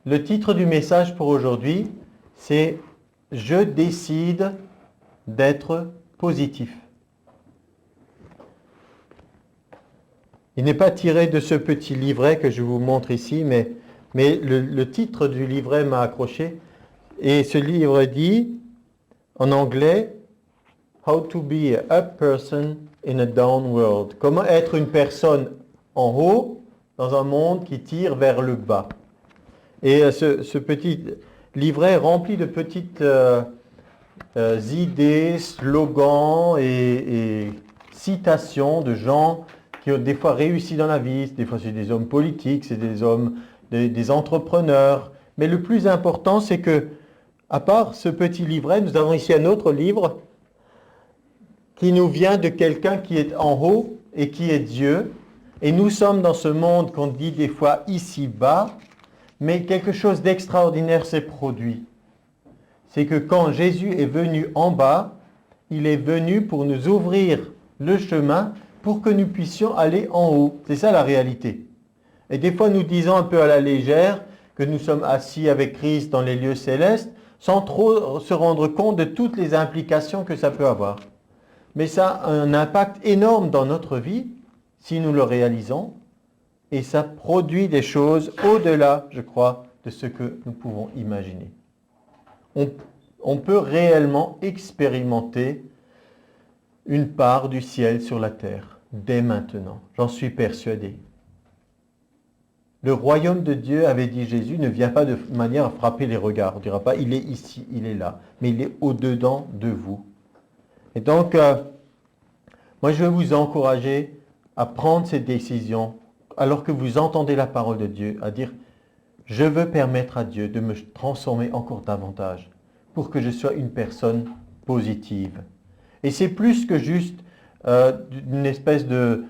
Le titre du message pour aujourd'hui, c'est « Je décide d'être positif ». Il n'est pas tiré de ce petit livret que je vous montre ici, mais le titre du livret m'a accroché. Et ce livre dit, en anglais, « How to be a up person in a down world ». Comment être une personne en haut dans un monde qui tire vers le bas. Et ce petit livret est rempli de petites idées, slogans et citations de gens qui ont des fois réussi dans la vie. Des fois c'est des hommes politiques, c'est des hommes, des entrepreneurs. Mais le plus important, c'est que, à part ce petit livret, nous avons ici un autre livre qui nous vient de quelqu'un qui est en haut et qui est Dieu. Et nous sommes dans ce monde qu'on dit des fois ici-bas, mais quelque chose d'extraordinaire s'est produit. C'est que quand Jésus est venu en bas, il est venu pour nous ouvrir le chemin pour que nous puissions aller en haut. C'est ça la réalité. Et des fois nous disons un peu à la légère que nous sommes assis avec Christ dans les lieux célestes, sans trop se rendre compte de toutes les implications que ça peut avoir. Mais ça a un impact énorme dans notre vie, si nous le réalisons, et ça produit des choses au-delà, je crois, de ce que nous pouvons imaginer. On peut réellement expérimenter une part du ciel sur la terre, dès maintenant. J'en suis persuadé. Le royaume de Dieu, avait dit Jésus, ne vient pas de manière à frapper les regards. On ne dira pas, il est ici, il est là, mais il est au-dedans de vous. Et donc, moi je veux vous encourager à prendre cette décision, alors que vous entendez la parole de Dieu, à dire, je veux permettre à Dieu de me transformer encore davantage, pour que je sois une personne positive. Et c'est plus que juste une espèce de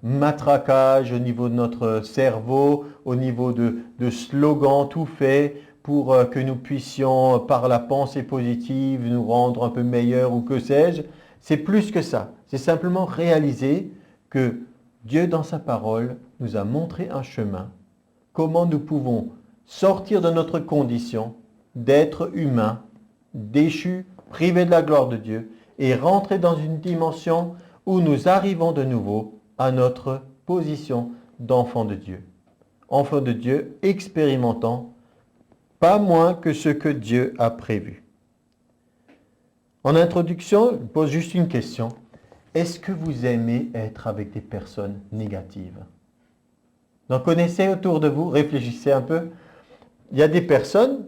matraquage au niveau de notre cerveau, au niveau de slogans tout faits pour que nous puissions, par la pensée positive, nous rendre un peu meilleurs ou que sais-je. C'est plus que ça. C'est simplement réaliser que Dieu, dans sa parole, nous a montré un chemin, comment nous pouvons sortir de notre condition d'être humain, déchu, privé de la gloire de Dieu, et rentrer dans une dimension où nous arrivons de nouveau à notre position d'enfant de Dieu. Enfant de Dieu expérimentant pas moins que ce que Dieu a prévu. En introduction, je pose juste une question. Est-ce que vous aimez être avec des personnes négatives? Donc connaissez autour de vous, réfléchissez un peu. Il y a des personnes,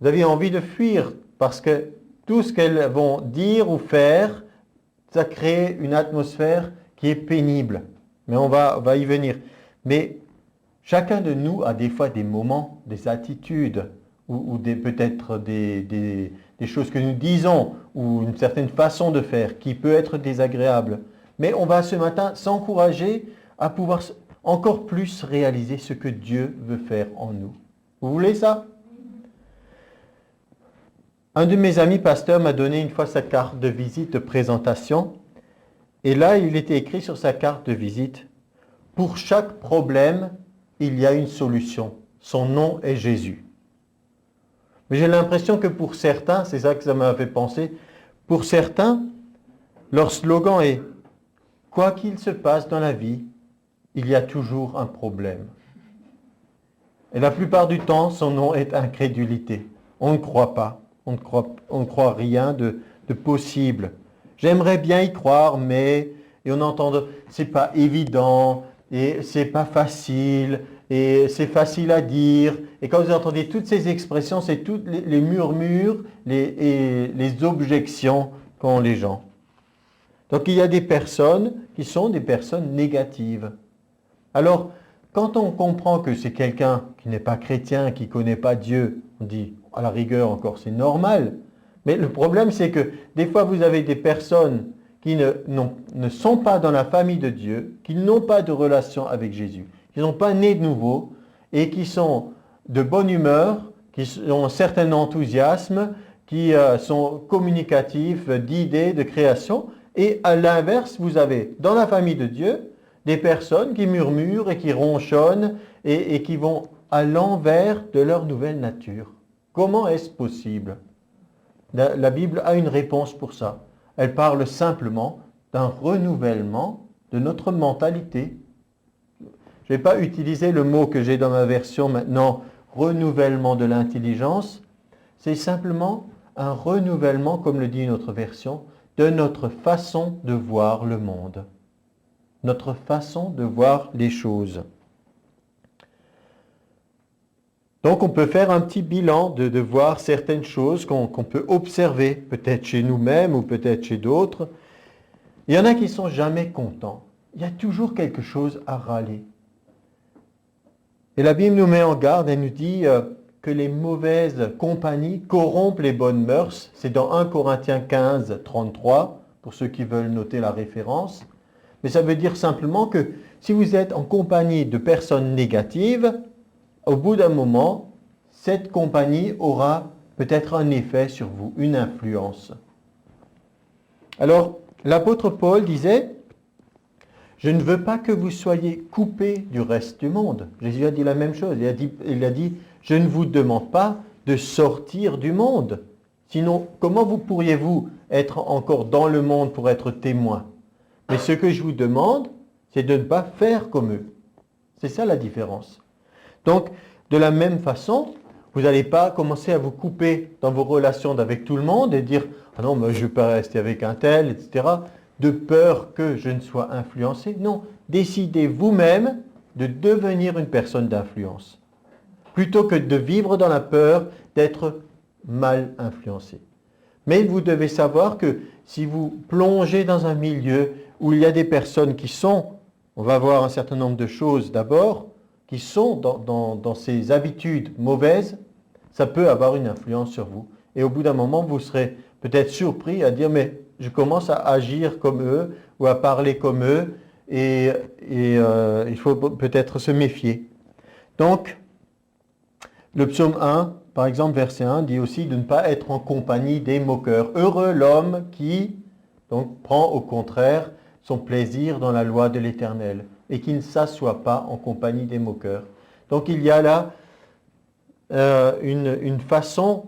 vous avez envie de fuir parce que tout ce qu'elles vont dire ou faire, ça crée une atmosphère qui est pénible. Mais on va y venir. Mais chacun de nous a des fois des moments, des attitudes, ou peut-être des choses que nous disons, ou une certaine façon de faire qui peut être désagréable. Mais on va ce matin s'encourager à pouvoir encore plus réaliser ce que Dieu veut faire en nous. Vous voulez ça? Un de mes amis pasteurs m'a donné une fois sa carte de visite de présentation. Et là, il était écrit sur sa carte de visite, « Pour chaque problème, il y a une solution. Son nom est Jésus. » Mais j'ai l'impression que pour certains, c'est ça que ça m'a fait penser, pour certains, leur slogan est « Quoi qu'il se passe dans la vie, il y a toujours un problème. » Et la plupart du temps, son nom est incrédulité. On ne croit pas, on ne croit rien de possible. J'aimerais bien y croire, mais, et on entend, c'est pas évident, et c'est pas facile, et c'est facile à dire. Et quand vous entendez toutes ces expressions, c'est tous les murmures, les objections qu'ont les gens. Donc il y a des personnes qui sont des personnes négatives. Alors, quand on comprend que c'est quelqu'un qui n'est pas chrétien, qui ne connaît pas Dieu, on dit, à la rigueur encore, c'est normal. Mais le problème, c'est que des fois, vous avez des personnes qui ne sont pas dans la famille de Dieu, qui n'ont pas de relation avec Jésus, qui n'ont pas né de nouveau et qui sont de bonne humeur, qui ont un certain enthousiasme, qui sont communicatifs d'idées, de création. Et à l'inverse, vous avez dans la famille de Dieu des personnes qui murmurent et qui ronchonnent et qui vont à l'envers de leur nouvelle nature. Comment est-ce possible? La Bible a une réponse pour ça. Elle parle simplement d'un renouvellement de notre mentalité. Je ne vais pas utiliser le mot que j'ai dans ma version maintenant, renouvellement de l'intelligence. C'est simplement un renouvellement, comme le dit une autre version, de notre façon de voir le monde. Notre façon de voir les choses. Donc on peut faire un petit bilan de voir certaines choses qu'on peut observer, peut-être chez nous-mêmes ou peut-être chez d'autres. Il y en a qui ne sont jamais contents. Il y a toujours quelque chose à râler. Et la Bible nous met en garde, elle nous dit que les mauvaises compagnies corrompent les bonnes mœurs. C'est dans 1 Corinthiens 15, 33, pour ceux qui veulent noter la référence. Mais ça veut dire simplement que si vous êtes en compagnie de personnes négatives, au bout d'un moment, cette compagnie aura peut-être un effet sur vous, une influence. Alors, l'apôtre Paul disait, « Je ne veux pas que vous soyez coupés du reste du monde. » Jésus a dit la même chose. Il a dit, « Je ne vous demande pas de sortir du monde. Sinon, comment pourriez-vous être encore dans le monde pour être témoin? Mais ce que je vous demande, c'est de ne pas faire comme eux. » C'est ça la différence. Donc, de la même façon, vous n'allez pas commencer à vous couper dans vos relations avec tout le monde et dire « Ah non, mais je ne vais pas rester avec un tel, etc. » de peur que je ne sois influencé. Non, décidez vous-même de devenir une personne d'influence, plutôt que de vivre dans la peur d'être mal influencé. Mais vous devez savoir que si vous plongez dans un milieu où il y a des personnes qui sont, on va voir un certain nombre de choses d'abord, qui sont dans ces habitudes mauvaises, ça peut avoir une influence sur vous. Et au bout d'un moment, vous serez peut-être surpris à dire « mais je commence à agir comme eux ou à parler comme eux et il faut peut-être se méfier. » Donc, le psaume 1, par exemple, verset 1, dit aussi de ne pas être en compagnie des moqueurs. Heureux l'homme qui donc, prend au contraire son plaisir dans la loi de l'Éternel et qui ne s'assoit pas en compagnie des moqueurs. Donc il y a là une façon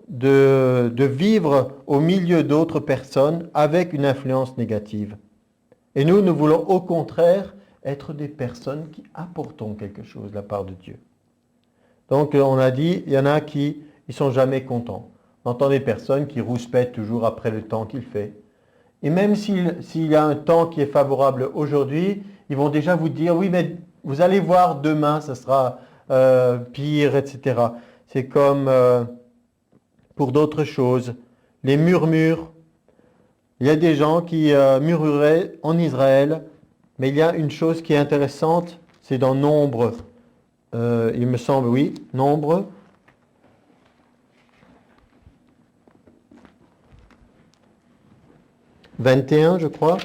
de vivre au milieu d'autres personnes avec une influence négative. Et nous voulons au contraire être des personnes qui apportons quelque chose de la part de Dieu. Donc on a dit, il y en a qui ne sont jamais contents. On entend des personnes qui rouspètent toujours après le temps qu'il fait. Et même s'il y a un temps qui est favorable aujourd'hui, ils vont déjà vous dire, oui, mais vous allez voir demain, ça sera pire, etc. C'est comme pour d'autres choses. Les murmures. Il y a des gens qui murmuraient en Israël, mais il y a une chose qui est intéressante, c'est dans Nombre, il me semble, oui, Nombre. « 21, je crois.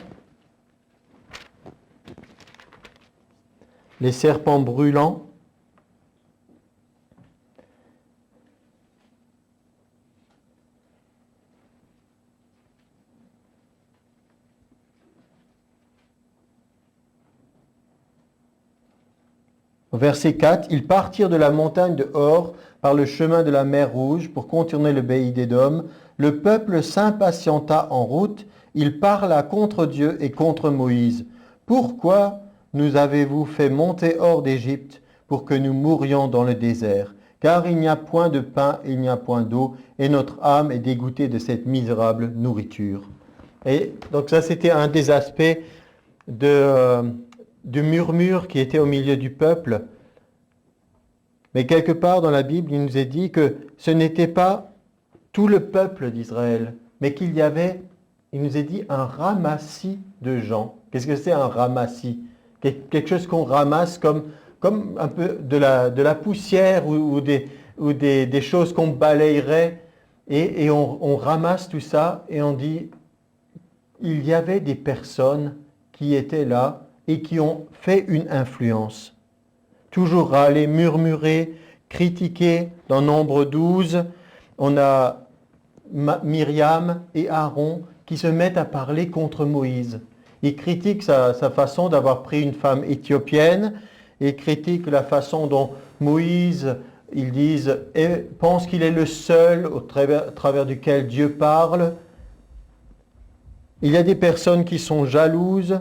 Les serpents brûlants. Au verset 4, « Ils partirent de la montagne de Hor par le chemin de la mer Rouge pour contourner le pays d'Édom. Le peuple s'impatienta en route. Il parla contre Dieu et contre Moïse. Pourquoi nous avez-vous fait monter hors d'Égypte pour que nous mourions dans le désert? Car il n'y a point de pain, il n'y a point d'eau, et notre âme est dégoûtée de cette misérable nourriture. » Et donc ça, c'était un des aspects du murmure qui était au milieu du peuple. Mais quelque part dans la Bible, il nous est dit que ce n'était pas tout le peuple d'Israël, mais qu'il y avait, il nous est dit, un ramassis de gens. Qu'est-ce que c'est un ramassis? Quelque chose qu'on ramasse comme un peu de la poussière ou des choses qu'on balayerait et on ramasse tout ça et on dit, il y avait des personnes qui étaient là et qui ont fait une influence. Toujours râler, murmurer, critiquer. Dans Nombre 12, on a Myriam et Aaron qui se mettent à parler contre Moïse. Ils critiquent sa façon d'avoir pris une femme éthiopienne et critiquent la façon dont Moïse, ils disent, pense qu'il est le seul au travers duquel Dieu parle. Il y a des personnes qui sont jalouses.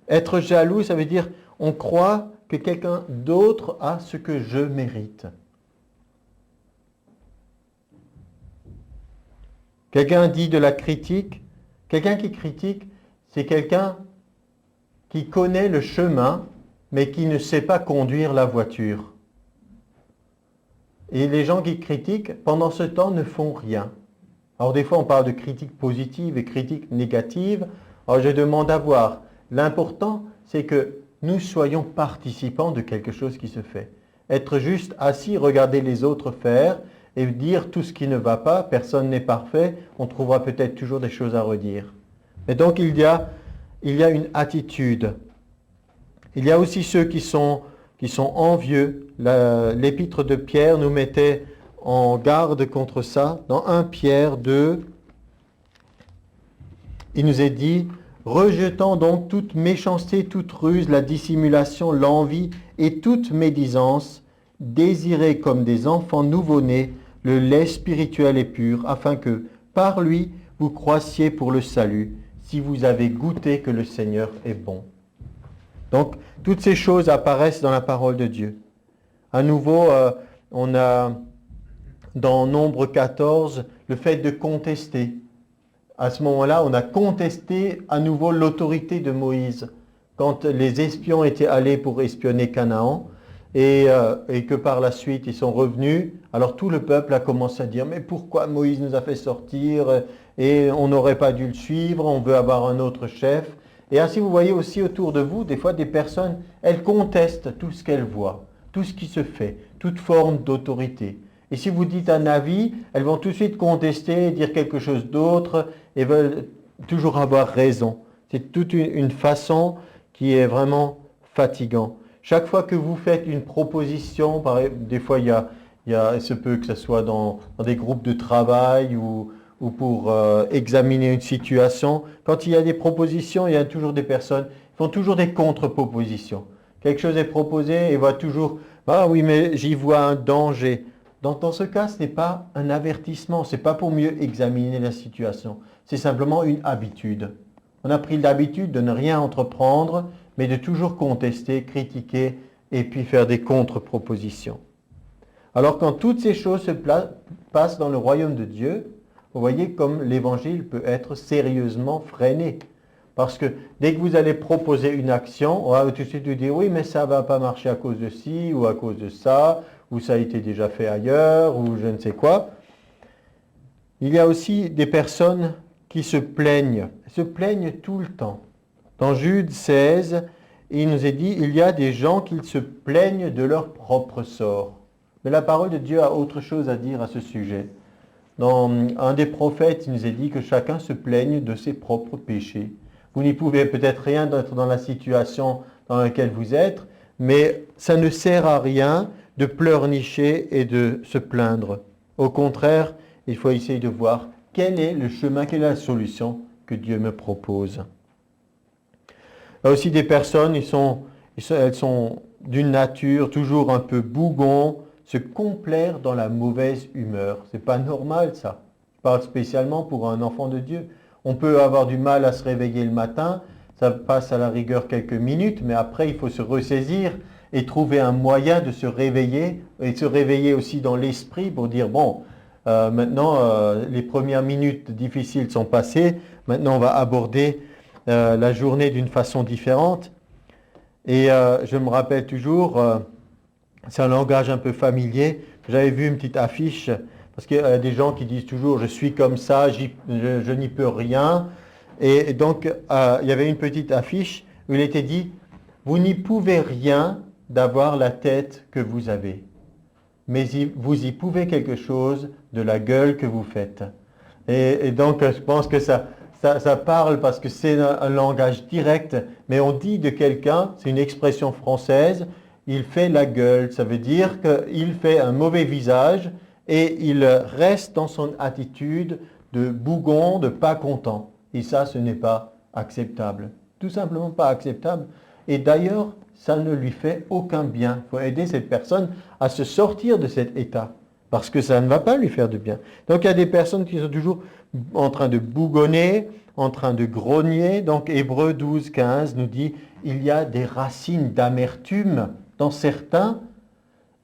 Être jaloux, ça veut dire on croit que quelqu'un d'autre a ce que je mérite. Quelqu'un dit de la critique. Quelqu'un qui critique, c'est quelqu'un qui connaît le chemin, mais qui ne sait pas conduire la voiture. Et les gens qui critiquent, pendant ce temps, ne font rien. Alors des fois, on parle de critique positive et critique négative. Alors je demande à voir. L'important, c'est que nous soyons participants de quelque chose qui se fait. Être juste assis, regarder les autres faire et dire tout ce qui ne va pas, personne n'est parfait, on trouvera peut-être toujours des choses à redire. Et donc il y a une attitude. Il y a aussi ceux qui sont envieux. L'épître de Pierre nous mettait en garde contre ça. Dans 1 Pierre 2, il nous est dit « Rejetant donc toute méchanceté, toute ruse, la dissimulation, l'envie et toute médisance, désirez comme des enfants nouveau-nés le lait spirituel et pur, afin que, par lui, vous croissiez pour le salut, si vous avez goûté que le Seigneur est bon. » Donc, toutes ces choses apparaissent dans la parole de Dieu. À nouveau, on a dans Nombre 14 le fait de contester. À ce moment-là, on a contesté à nouveau l'autorité de Moïse. Quand les espions étaient allés pour espionner Canaan et que par la suite ils sont revenus, alors tout le peuple a commencé à dire « Mais pourquoi Moïse nous a fait sortir et on n'aurait pas dû le suivre, on veut avoir un autre chef ?» Et ainsi, vous voyez aussi autour de vous, des fois, des personnes, elles contestent tout ce qu'elles voient, tout ce qui se fait, toute forme d'autorité. Et si vous dites un avis, elles vont tout de suite contester, dire quelque chose d'autre, et veulent toujours avoir raison. C'est toute une façon qui est vraiment fatigante. Chaque fois que vous faites une proposition, des fois, il se peut que ce soit dans des groupes de travail ou pour examiner une situation. Quand il y a des propositions, il y a toujours des personnes qui font toujours des contre-propositions. Quelque chose est proposé et voit toujours « Ah oui, mais j'y vois un danger ». Dans ce cas, ce n'est pas un avertissement, ce n'est pas pour mieux examiner la situation. C'est simplement une habitude. On a pris l'habitude de ne rien entreprendre, mais de toujours contester, critiquer et puis faire des contre-propositions. Alors quand toutes ces choses se passent dans le royaume de Dieu, vous voyez comme l'évangile peut être sérieusement freiné. Parce que dès que vous allez proposer une action, on va tout de suite vous dire oui, mais ça ne va pas marcher à cause de ci ou à cause de ça, ou ça a été déjà fait ailleurs, ou je ne sais quoi. Il y a aussi des personnes qui se plaignent tout le temps. Dans Jude 16, il nous est dit, il y a des gens qui se plaignent de leur propre sort. Mais la parole de Dieu a autre chose à dire à ce sujet. Dans un des prophètes, il nous est dit que chacun se plaigne de ses propres péchés. Vous n'y pouvez peut-être rien d'être dans la situation dans laquelle vous êtes, mais ça ne sert à rien de pleurnicher et de se plaindre. Au contraire, il faut essayer de voir quel est le chemin, quelle est la solution que Dieu me propose. Il y a aussi des personnes, elles sont d'une nature toujours un peu bougon, se complaire dans la mauvaise humeur. Ce n'est pas normal ça. Je parle spécialement pour un enfant de Dieu. On peut avoir du mal à se réveiller le matin, ça passe à la rigueur quelques minutes, mais après il faut se ressaisir et trouver un moyen de se réveiller, et de se réveiller aussi dans l'esprit pour dire bon, maintenant les premières minutes difficiles sont passées, maintenant on va aborder la journée d'une façon différente. Et je me rappelle toujours, c'est un langage un peu familier, j'avais vu une petite affiche, parce qu'il y a des gens qui disent toujours « je suis comme ça, je n'y peux rien ». Et donc, il y avait une petite affiche où il était dit « vous n'y pouvez rien d'avoir la tête que vous avez, mais vous y pouvez quelque chose de la gueule que vous faites ». Et donc, je pense que ça parle parce que c'est un langage direct, mais on dit de quelqu'un, c'est une expression française, il fait la gueule, ça veut dire qu'il fait un mauvais visage et il reste dans son attitude de bougon, de pas content. Et ça, ce n'est pas acceptable. Tout simplement pas acceptable. Et d'ailleurs, ça ne lui fait aucun bien. Il faut aider cette personne à se sortir de cet état, parce que ça ne va pas lui faire de bien. Donc il y a des personnes qui sont toujours en train de bougonner, en train de grogner. Donc Hébreux 12, 15 nous dit, il y a des racines d'amertume dans certains.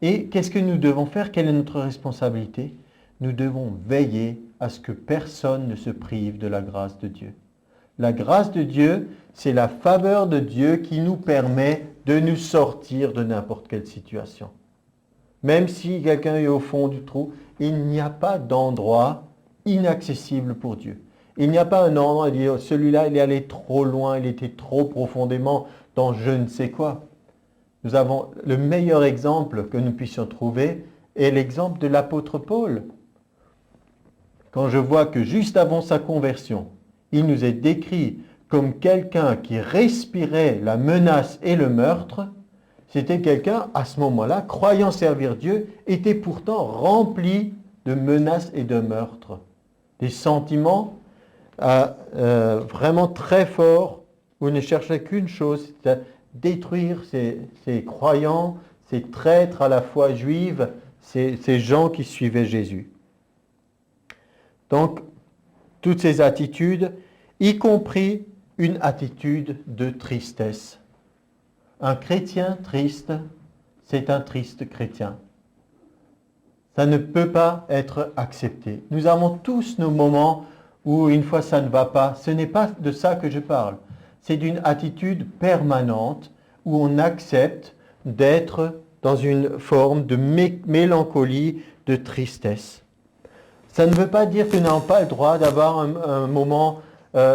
Et qu'est-ce que nous devons faire? Quelle est notre responsabilité? Nous devons veiller à ce que personne ne se prive de la grâce de Dieu. La grâce de Dieu, c'est la faveur de Dieu qui nous permet de nous sortir de n'importe quelle situation. Même si quelqu'un est au fond du trou, il n'y a pas d'endroit inaccessible pour Dieu. Il n'y a pas un endroit où dire celui-là, il est allé trop loin, il était trop profondément dans je ne sais quoi. Nous avons le meilleur exemple que nous puissions trouver est l'exemple de l'apôtre Paul. Quand je vois que juste avant sa conversion, il nous est décrit comme quelqu'un qui respirait la menace et le meurtre, c'était quelqu'un, à ce moment-là, croyant servir Dieu, était pourtant rempli de menaces et de meurtres. Des sentiments vraiment très forts où il ne cherchait qu'une chose, c'était détruire ces croyants, ces traîtres à la foi juive, ces gens qui suivaient Jésus. Donc, toutes ces attitudes, y compris une attitude de tristesse. Un chrétien triste, c'est un triste chrétien. Ça ne peut pas être accepté. Nous avons tous nos moments où une fois ça ne va pas. Ce n'est pas de ça que je parle. C'est d'une attitude permanente où on accepte d'être dans une forme de mélancolie, de tristesse. Ça ne veut pas dire que nous n'avons pas le droit d'avoir un moment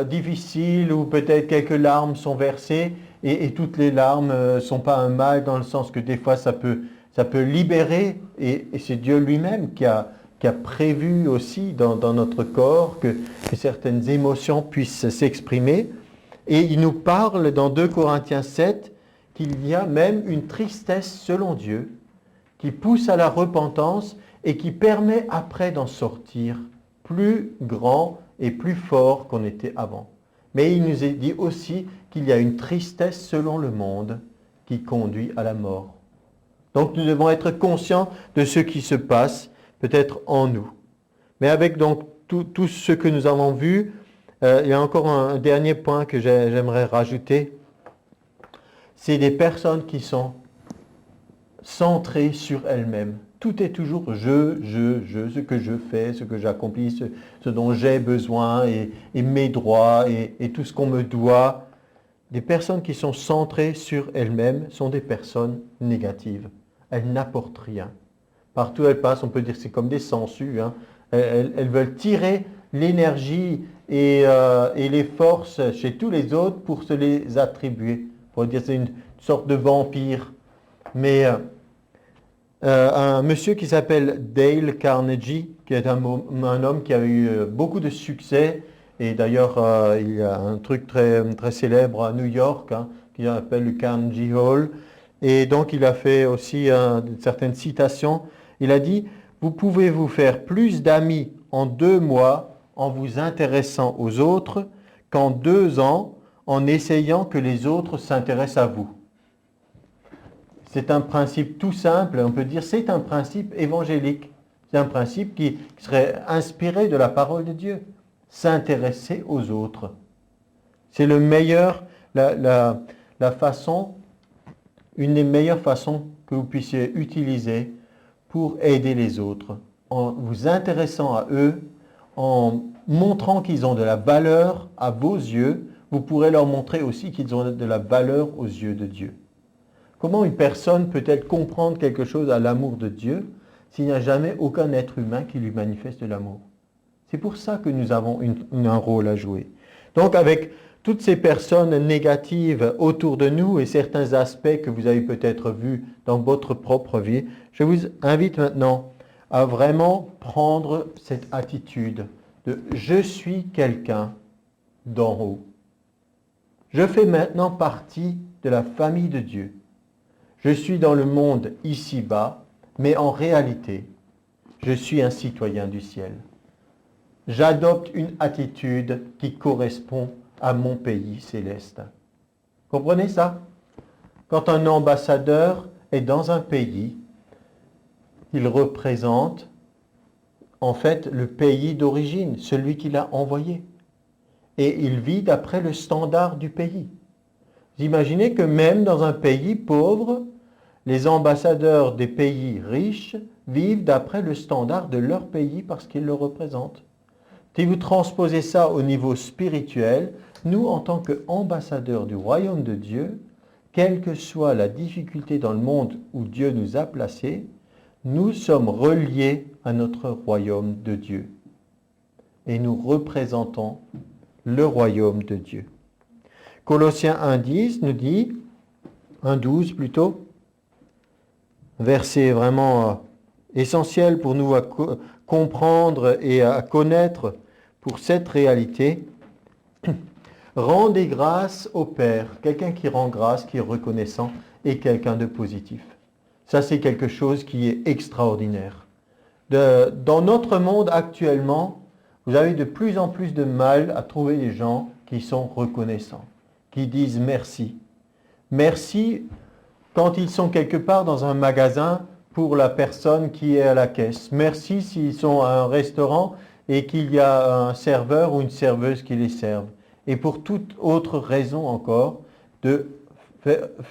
difficile où peut-être quelques larmes sont versées et toutes les larmes ne sont pas un mal dans le sens que des fois ça peut libérer et c'est Dieu lui-même qui a prévu aussi dans notre corps que certaines émotions puissent s'exprimer. Et il nous parle dans 2 Corinthiens 7 qu'il y a même une tristesse selon Dieu qui pousse à la repentance et qui permet après d'en sortir plus grand et plus fort qu'on était avant. Mais il nous est dit aussi qu'il y a une tristesse selon le monde qui conduit à la mort. Donc nous devons être conscients de ce qui se passe peut-être en nous. Mais avec donc tout ce que nous avons vu, il y a encore un dernier point que j'aimerais rajouter. C'est des personnes qui sont centrées sur elles-mêmes. Tout est toujours ce que je fais, ce que j'accomplis, ce dont j'ai besoin et mes droits et tout ce qu'on me doit. Des personnes qui sont centrées sur elles-mêmes sont des personnes négatives. Elles n'apportent rien. Partout où elles passent, on peut dire que c'est comme des sangsues. Hein. Elles veulent tirer l'énergie et les forces chez tous les autres pour se les attribuer. On pourrait dire que c'est une sorte de vampire. Mais un monsieur qui s'appelle Dale Carnegie, qui est un homme qui a eu beaucoup de succès, et d'ailleurs il y a un truc très, très célèbre à New York, hein, qui s'appelle le Carnegie Hall, et donc il a fait aussi certaines citations. Il a dit « Vous pouvez vous faire plus d'amis en 2 mois en vous intéressant aux autres qu'en 2 ans en essayant que les autres s'intéressent à vous. » C'est un principe tout simple, on peut dire c'est un principe évangélique. C'est un principe qui serait inspiré de la parole de Dieu. S'intéresser aux autres. C'est le meilleur, la façon, une des meilleures façons que vous puissiez utiliser pour aider les autres. En vous intéressant à eux, en montrant qu'ils ont de la valeur à vos yeux, vous pourrez leur montrer aussi qu'ils ont de la valeur aux yeux de Dieu. Comment une personne peut-elle comprendre quelque chose à l'amour de Dieu s'il n'y a jamais aucun être humain qui lui manifeste de l'amour? C'est pour ça que nous avons un rôle à jouer. Donc avec toutes ces personnes négatives autour de nous et certains aspects que vous avez peut-être vus dans votre propre vie, je vous invite maintenant à vraiment prendre cette attitude de « je suis quelqu'un d'en haut ». Je fais maintenant partie de la famille de Dieu. Je suis dans le monde ici-bas, mais en réalité, je suis un citoyen du ciel. J'adopte une attitude qui correspond à mon pays céleste. Comprenez ça? Quand un ambassadeur est dans un pays, il représente en fait le pays d'origine, celui qui l'a envoyé. Et il vit d'après le standard du pays. Vous imaginez que même dans un pays pauvre, les ambassadeurs des pays riches vivent d'après le standard de leur pays parce qu'ils le représentent. Si vous transposez ça au niveau spirituel, nous, en tant qu'ambassadeurs du royaume de Dieu, quelle que soit la difficulté dans le monde où Dieu nous a placés, nous sommes reliés à notre royaume de Dieu. Et nous représentons le royaume de Dieu. Colossiens 1,10 nous dit, 1,12 plutôt, verset vraiment essentiel pour nous à comprendre et à connaître pour cette réalité. Rendez grâce au Père. Quelqu'un qui rend grâce, qui est reconnaissant, et quelqu'un de positif. Ça, c'est quelque chose qui est extraordinaire. Dans notre monde actuellement, vous avez de plus en plus de mal à trouver des gens qui sont reconnaissants, qui disent merci. Merci quand ils sont quelque part dans un magasin pour la personne qui est à la caisse. Merci s'ils sont à un restaurant et qu'il y a un serveur ou une serveuse qui les serve. Et pour toute autre raison encore, de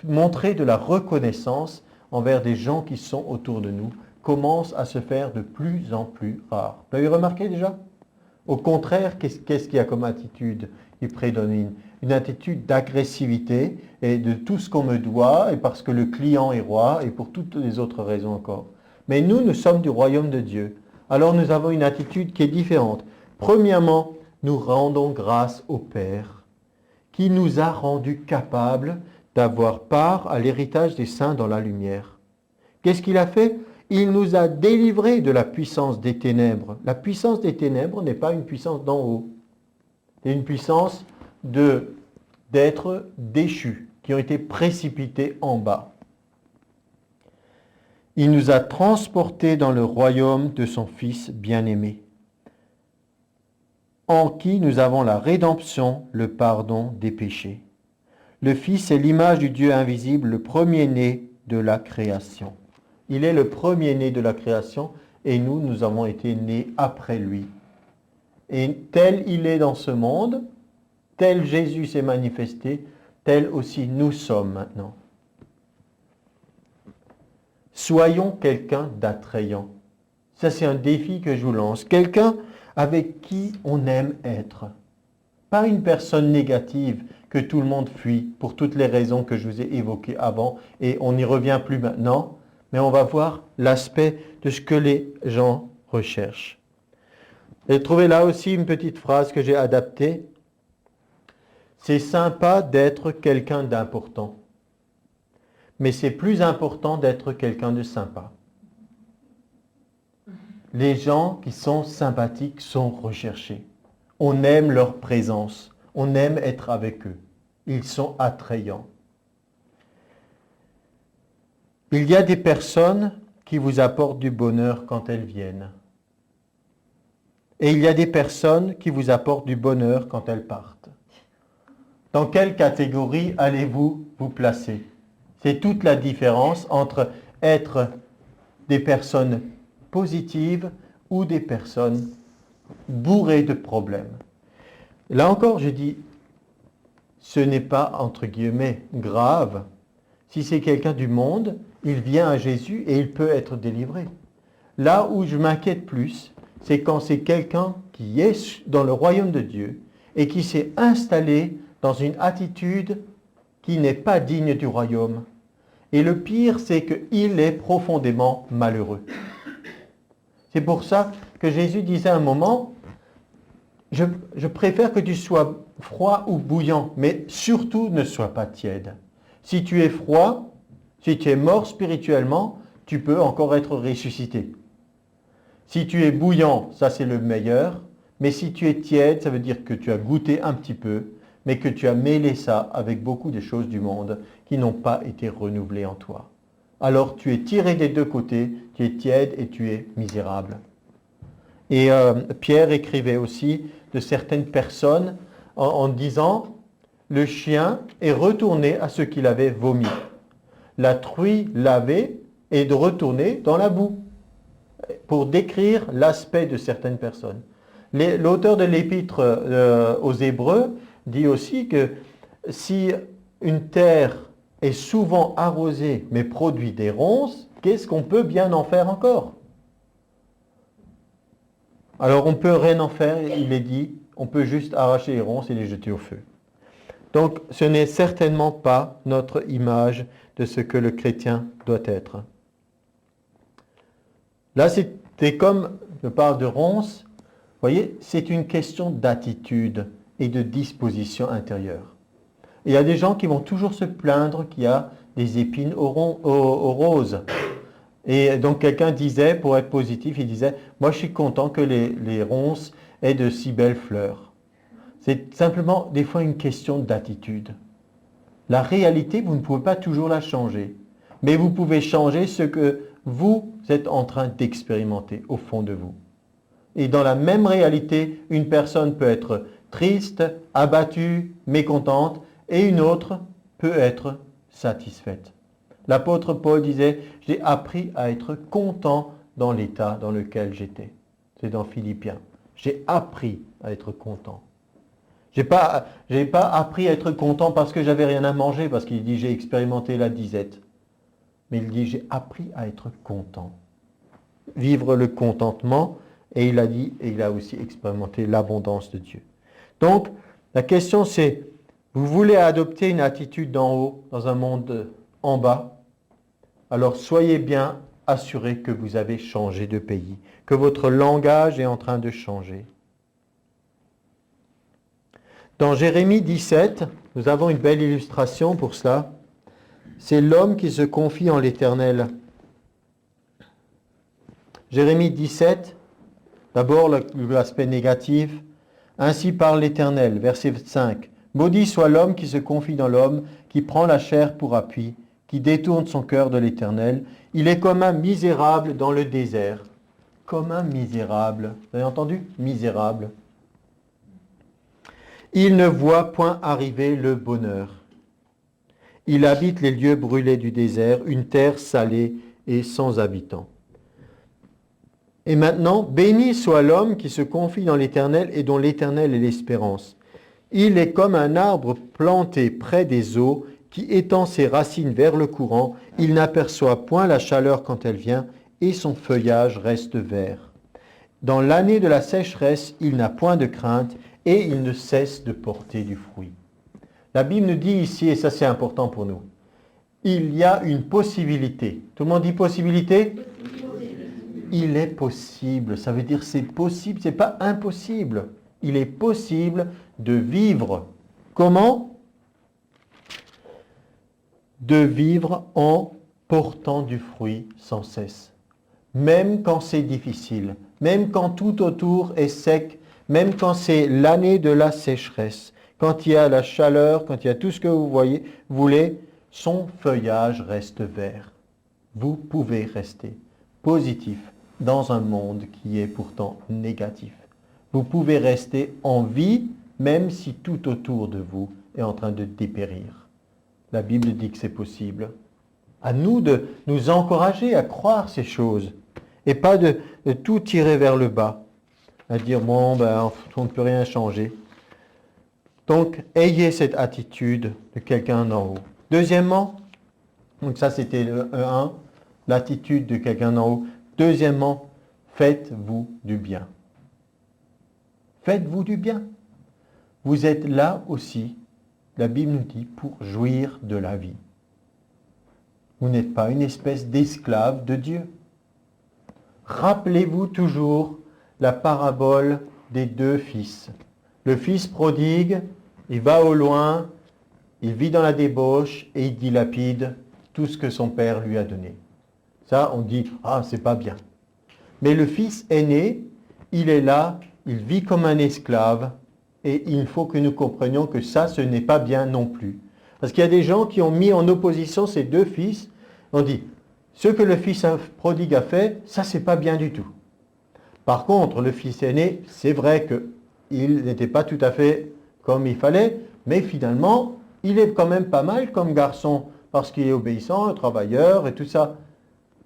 montrer de la reconnaissance envers des gens qui sont autour de nous commence à se faire de plus en plus rare. Vous l'avez remarqué déjà ? Au contraire, qu'est-ce qu'il y a comme attitude qui prédomine ? Une attitude d'agressivité et de tout ce qu'on me doit, et parce que le client est roi, et pour toutes les autres raisons encore. Mais nous sommes du royaume de Dieu. Alors nous avons une attitude qui est différente. Premièrement, nous rendons grâce au Père, qui nous a rendus capables d'avoir part à l'héritage des saints dans la lumière. Qu'est-ce qu'il a fait ? Il nous a délivrés de la puissance des ténèbres. La puissance des ténèbres n'est pas une puissance d'en haut. C'est une puissance d'être déchus, qui ont été précipités en bas. Il nous a transportés dans le royaume de son Fils bien-aimé, en qui nous avons la rédemption, le pardon des péchés. Le Fils est l'image du Dieu invisible, le premier-né de la création. Il est le premier-né de la création et nous avons été nés après lui. Et tel il est dans ce monde, tel Jésus s'est manifesté, tel aussi nous sommes maintenant. Soyons quelqu'un d'attrayant. Ça, c'est un défi que je vous lance. Quelqu'un avec qui on aime être. Pas une personne négative que tout le monde fuit pour toutes les raisons que je vous ai évoquées avant et on n'y revient plus maintenant. Mais on va voir l'aspect de ce que les gens recherchent. J'ai trouvé là aussi une petite phrase que j'ai adaptée. C'est sympa d'être quelqu'un d'important, mais c'est plus important d'être quelqu'un de sympa. Les gens qui sont sympathiques sont recherchés. On aime leur présence, on aime être avec eux. Ils sont attrayants. Il y a des personnes qui vous apportent du bonheur quand elles viennent. Et il y a des personnes qui vous apportent du bonheur quand elles partent. Dans quelle catégorie allez-vous vous placer ? C'est toute la différence entre être des personnes positives ou des personnes bourrées de problèmes. Là encore, je dis, ce n'est pas, entre guillemets, grave. Si c'est quelqu'un du monde, il vient à Jésus et il peut être délivré. Là où je m'inquiète plus, c'est quand c'est quelqu'un qui est dans le royaume de Dieu et qui s'est installé dans une attitude qui n'est pas digne du royaume. Et le pire, c'est qu'il est profondément malheureux. C'est pour ça que Jésus disait à un moment, je préfère que tu sois froid ou bouillant, mais surtout ne sois pas tiède. Si tu es froid, si tu es mort spirituellement, tu peux encore être ressuscité. Si tu es bouillant, ça c'est le meilleur, mais si tu es tiède, ça veut dire que tu as goûté un petit peu, mais que tu as mêlé ça avec beaucoup de choses du monde qui n'ont pas été renouvelées en toi. Alors tu es tiré des deux côtés, tu es tiède et tu es misérable. Et Pierre écrivait aussi de certaines personnes en disant « Le chien est retourné à ce qu'il avait vomi ». la truie lavée et de retourner dans la boue, pour décrire l'aspect de certaines personnes. L'auteur de l'épître aux Hébreux dit aussi que si une terre est souvent arrosée mais produit des ronces, qu'est-ce qu'on peut bien en faire encore? Alors on peut rien en faire, il est dit, on peut juste arracher les ronces et les jeter au feu. Donc ce n'est certainement pas notre image de ce que le chrétien doit être. Là c'était comme, je parle de ronces, vous voyez, c'est une question d'attitude et de disposition intérieure. Il y a des gens qui vont toujours se plaindre qu'il y a des épines aux roses. Et donc quelqu'un disait, pour être positif, il disait, moi je suis content que les ronces aient de si belles fleurs. C'est simplement des fois une question d'attitude. La réalité, vous ne pouvez pas toujours la changer, mais vous pouvez changer ce que vous êtes en train d'expérimenter au fond de vous. Et dans la même réalité, une personne peut être triste, abattue, mécontente, et une autre peut être satisfaite. L'apôtre Paul disait, j'ai appris à être content dans l'état dans lequel j'étais. C'est dans Philippiens. J'ai appris à être content. J'ai pas appris à être content parce que j'avais rien à manger, parce qu'il dit, j'ai expérimenté la disette. Mais il dit, j'ai appris à être content. Vivre le contentement, et il a dit, et il a aussi expérimenté l'abondance de Dieu. Donc, la question c'est, vous voulez adopter une attitude d'en haut, dans un monde en bas? Alors soyez bien assurés que vous avez changé de pays, que votre langage est en train de changer. Dans Jérémie 17, nous avons une belle illustration pour cela. C'est l'homme qui se confie en l'Éternel. Jérémie 17, d'abord l'aspect négatif. Ainsi parle l'Éternel, verset 5. Maudit soit l'homme qui se confie dans l'homme, qui prend la chair pour appui, qui détourne son cœur de l'Éternel. Il est comme un misérable dans le désert. Comme un misérable. Vous avez entendu? Misérable. Il ne voit point arriver le bonheur. Il habite les lieux brûlés du désert, une terre salée et sans habitants. Et maintenant, béni soit l'homme qui se confie dans l'Éternel et dont l'Éternel est l'espérance. Il est comme un arbre planté près des eaux, qui étend ses racines vers le courant, il n'aperçoit point la chaleur quand elle vient, et son feuillage reste vert. Dans l'année de la sécheresse, il n'a point de crainte, et il ne cesse de porter du fruit. La Bible nous dit ici, et ça c'est important pour nous, il y a une possibilité. Tout le monde dit possibilité? Il est possible, ça veut dire c'est possible, c'est pas impossible. Il est possible de vivre. Comment? De vivre en portant du fruit sans cesse. Même quand c'est difficile, même quand tout autour est sec, même quand c'est l'année de la sécheresse, quand il y a la chaleur, quand il y a tout ce que vous voulez, son feuillage reste vert. Vous pouvez rester positif dans un monde qui est pourtant négatif. Vous pouvez rester en vie, même si tout autour de vous est en train de dépérir. La Bible dit que c'est possible. À nous de nous encourager à croire ces choses et pas de tout tirer vers le bas, à dire bon, on ne peut rien changer. Donc, ayez cette attitude de quelqu'un d'en haut. Deuxièmement, donc ça c'était le 1, l'attitude de quelqu'un d'en haut. Deuxièmement, faites-vous du bien. Faites-vous du bien. Vous êtes là aussi, la Bible nous dit, pour jouir de la vie. Vous n'êtes pas une espèce d'esclave de Dieu. Rappelez-vous toujours la parabole des deux fils. Le fils prodigue, il va au loin, il vit dans la débauche et il dilapide tout ce que son père lui a donné. Ça, on dit, c'est pas bien. Mais le fils aîné, il est là, il vit comme un esclave, et il faut que nous comprenions que ça, ce n'est pas bien non plus. Parce qu'il y a des gens qui ont mis en opposition ces deux fils. On dit, ce que le fils prodigue a fait, ça, c'est pas bien du tout. Par contre, le fils aîné, c'est vrai qu'il n'était pas tout à fait comme il fallait, mais finalement, il est quand même pas mal comme garçon. parce qu'il est obéissant, un travailleur et tout ça.